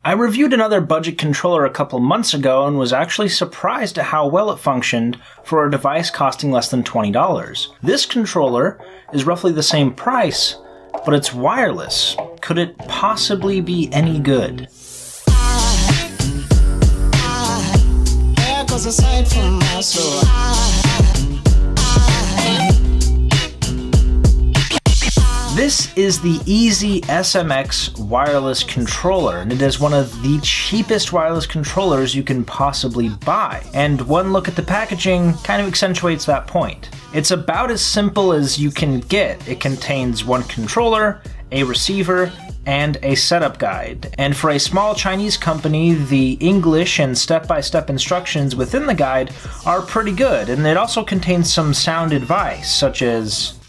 I reviewed another budget controller a couple months ago and was actually surprised at how well it functioned for a device costing less than $20. This controller is roughly the same price, but it's wireless. Could it possibly be any good? This is the EasySMX wireless controller, and it is one of the cheapest wireless controllers you can possibly buy. And one look at the packaging kind of accentuates that point. It's about as simple as you can get. It contains one controller, a receiver, and a setup guide. And for a small Chinese company, the English and step-by-step instructions within the guide are pretty good. And it also contains some sound advice, such as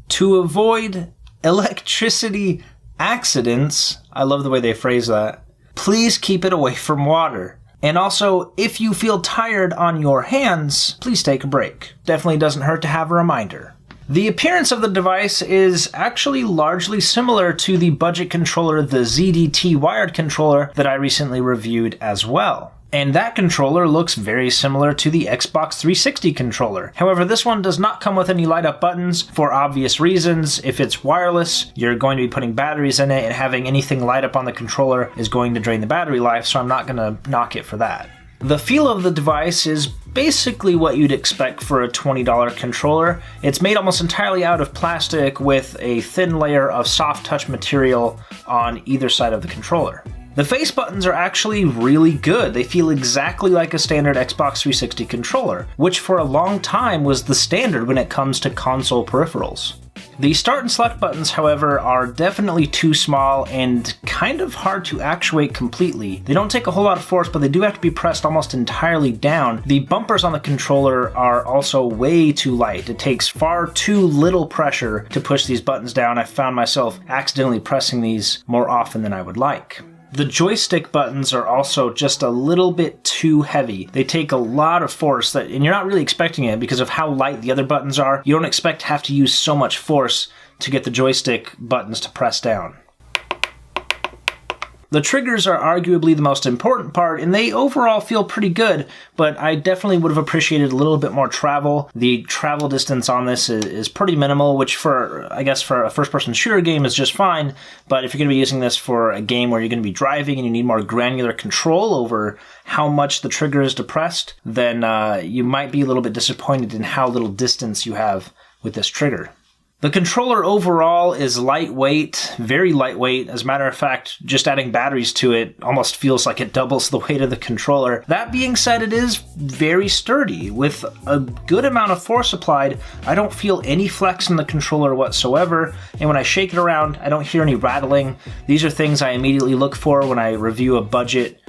to avoid electricity accidents. I love the way they phrase that. Please keep it away from water. And also, if you feel tired on your hands, please take a break. Definitely doesn't hurt to have a reminder. The appearance of the device is actually largely similar to the budget controller, the ZDT wired controller that I recently reviewed as well. And that controller looks very similar to the Xbox 360 controller. However, this one does not come with any light-up buttons for obvious reasons. If it's wireless, you're going to be putting batteries in it, and having anything light up on the controller is going to drain the battery life, so I'm not going to knock it for that. The feel of the device is basically what you'd expect for a $20 controller. It's made almost entirely out of plastic with a thin layer of soft touch material on either side of the controller. The face buttons are actually really good. They feel exactly like a standard Xbox 360 controller, which for a long time was the standard when it comes to console peripherals. The start and select buttons, however, are definitely too small and kind of hard to actuate completely. They don't take a whole lot of force, but they do have to be pressed almost entirely down. The bumpers on the controller are also way too light. It takes far too little pressure to push these buttons down. I found myself accidentally pressing these more often than I would like. The joystick buttons are also just a little bit too heavy. They take a lot of force, and you're not really expecting it because of how light the other buttons are. You don't expect to have to use so much force to get the joystick buttons to press down. The triggers are arguably the most important part, and they overall feel pretty good, but I definitely would have appreciated a little bit more travel. The travel distance on this is pretty minimal, which I guess for a first-person shooter game is just fine, but if you're going to be using this for a game where you're going to be driving and you need more granular control over how much the trigger is depressed, then you might be a little bit disappointed in how little distance you have with this trigger. The controller overall is lightweight, very lightweight. As a matter of fact, just adding batteries to it almost feels like it doubles the weight of the controller. That being said, it is very sturdy. With a good amount of force applied, I don't feel any flex in the controller whatsoever, and when I shake it around, I don't hear any rattling. These are things I immediately look for when I review a budget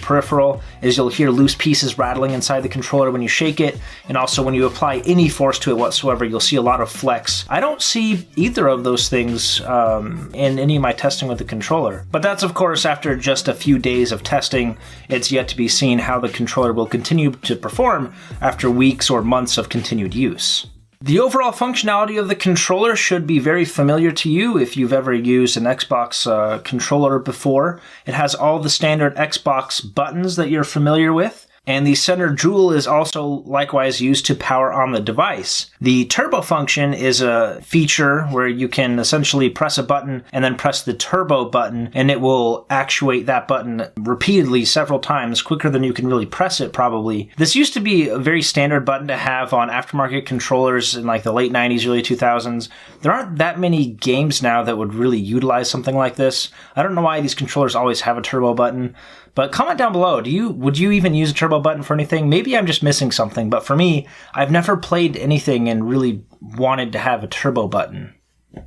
peripheral, is you'll hear loose pieces rattling inside the controller when you shake it, and also when you apply any force to it whatsoever, you'll see a lot of flex. I don't see either of those things in any of my testing with the controller. But that's of course after just a few days of testing. It's yet to be seen how the controller will continue to perform after weeks or months of continued use. The overall functionality of the controller should be very familiar to you if you've ever used an Xbox controller before. It has all the standard Xbox buttons that you're familiar with, and the center jewel is also likewise used to power on the device. The turbo function is a feature where you can essentially press a button and then press the turbo button, and it will actuate that button repeatedly several times, quicker than you can really press it probably. This used to be a very standard button to have on aftermarket controllers in like the late 90s, early 2000s. There aren't that many games now that would really utilize something like this. I don't know why these controllers always have a turbo button. But comment down below, would you even use a turbo button for anything? Maybe I'm just missing something, but for me, I've never played anything and really wanted to have a turbo button.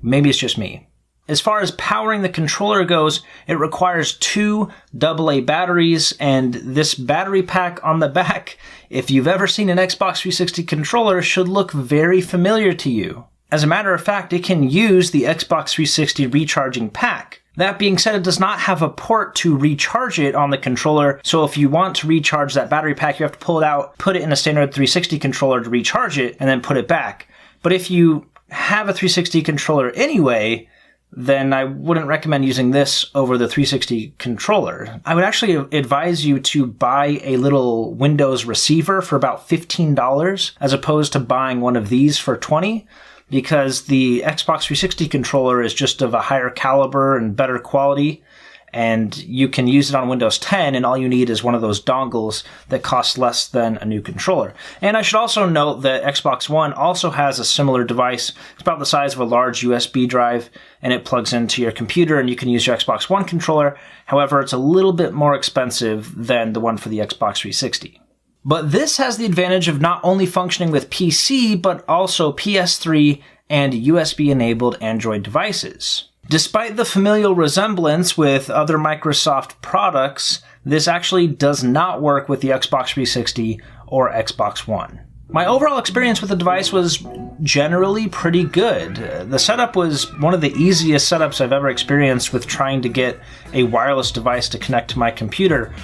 Maybe it's just me. As far as powering the controller goes, it requires 2 AA batteries, and this battery pack on the back, if you've ever seen an Xbox 360 controller, should look very familiar to you. As a matter of fact, it can use the Xbox 360 recharging pack. That being said, it does not have a port to recharge it on the controller, so if you want to recharge that battery pack, you have to pull it out, put it in a standard 360 controller to recharge it, and then put it back. But if you have a 360 controller anyway, then I wouldn't recommend using this over the 360 controller. I would actually advise you to buy a little Windows receiver for about $15 as opposed to buying one of these for $20, because the Xbox 360 controller is just of a higher caliber and better quality, and you can use it on Windows 10, and all you need is one of those dongles that costs less than a new controller. And I should also note that Xbox One also has a similar device. It's about the size of a large USB drive, and it plugs into your computer, and you can use your Xbox One controller. However, it's a little bit more expensive than the one for the Xbox 360. But this has the advantage of not only functioning with PC, but also PS3 and USB-enabled Android devices. Despite the familial resemblance with other Microsoft products, this actually does not work with the Xbox 360 or Xbox One. My overall experience with the device was generally pretty good. The setup was one of the easiest setups I've ever experienced with trying to get a wireless device to connect to my computer.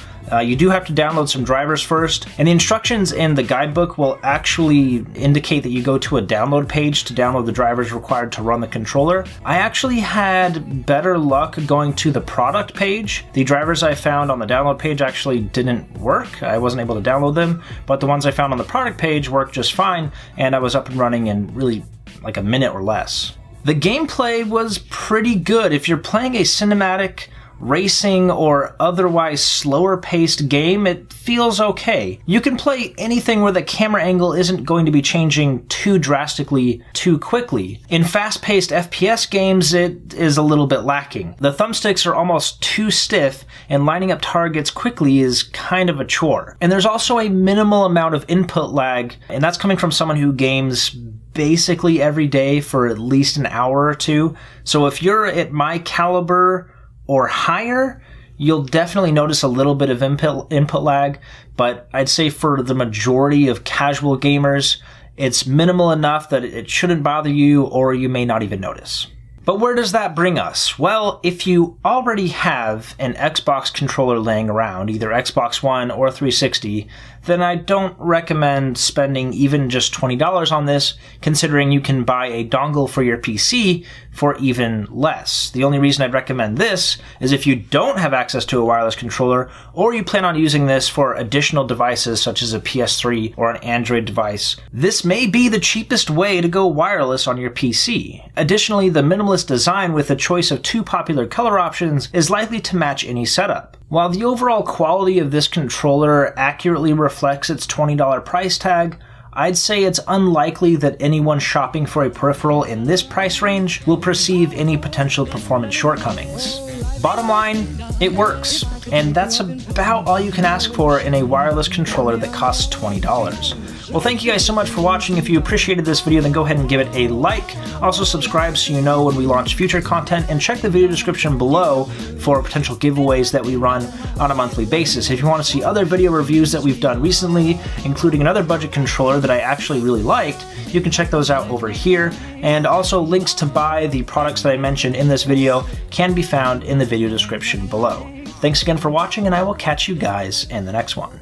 You do have to download some drivers first, and the instructions in the guidebook will actually indicate that you go to a download page to download the drivers required to run the controller. I actually had better luck going to the product page. The drivers I found on the download page actually didn't work. I wasn't able to download them, but the ones I found on the product page worked just fine, and I was up and running in really like a minute or less. The gameplay was pretty good. If you're playing a cinematic, racing, or otherwise slower paced game, it feels okay. You can play anything where the camera angle isn't going to be changing too drastically too quickly. In fast paced FPS games, it is a little bit lacking. The thumbsticks are almost too stiff, and lining up targets quickly is kind of a chore. And there's also a minimal amount of input lag, and that's coming from someone who games basically every day for at least an hour or two. So if you're at my caliber or higher, you'll definitely notice a little bit of input lag, but I'd say for the majority of casual gamers, it's minimal enough that it shouldn't bother you, or you may not even notice. But where does that bring us? Well, if you already have an Xbox controller laying around, either Xbox One or 360, then I don't recommend spending even just $20 on this, considering you can buy a dongle for your PC for even less. The only reason I'd recommend this is if you don't have access to a wireless controller, or you plan on using this for additional devices such as a PS3 or an Android device. This may be the cheapest way to go wireless on your PC. Additionally, the minimalist design with a choice of two popular color options is likely to match any setup. While the overall quality of this controller accurately reflects its $20 price tag, I'd say it's unlikely that anyone shopping for a peripheral in this price range will perceive any potential performance shortcomings. Bottom line, it works, and that's about all you can ask for in a wireless controller that costs $20. Well, thank you guys so much for watching. If you appreciated this video, then go ahead and give it a like. Also subscribe so you know when we launch future content, and check the video description below for potential giveaways that we run on a monthly basis. If you want to see other video reviews that we've done recently, including another budget controller that I actually really liked, you can check those out over here. And also links to buy the products that I mentioned in this video can be found in the video description below. Thanks again for watching, and I will catch you guys in the next one.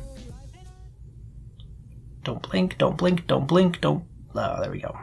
Don't blink, don't blink, don't blink, don't... Oh, there we go.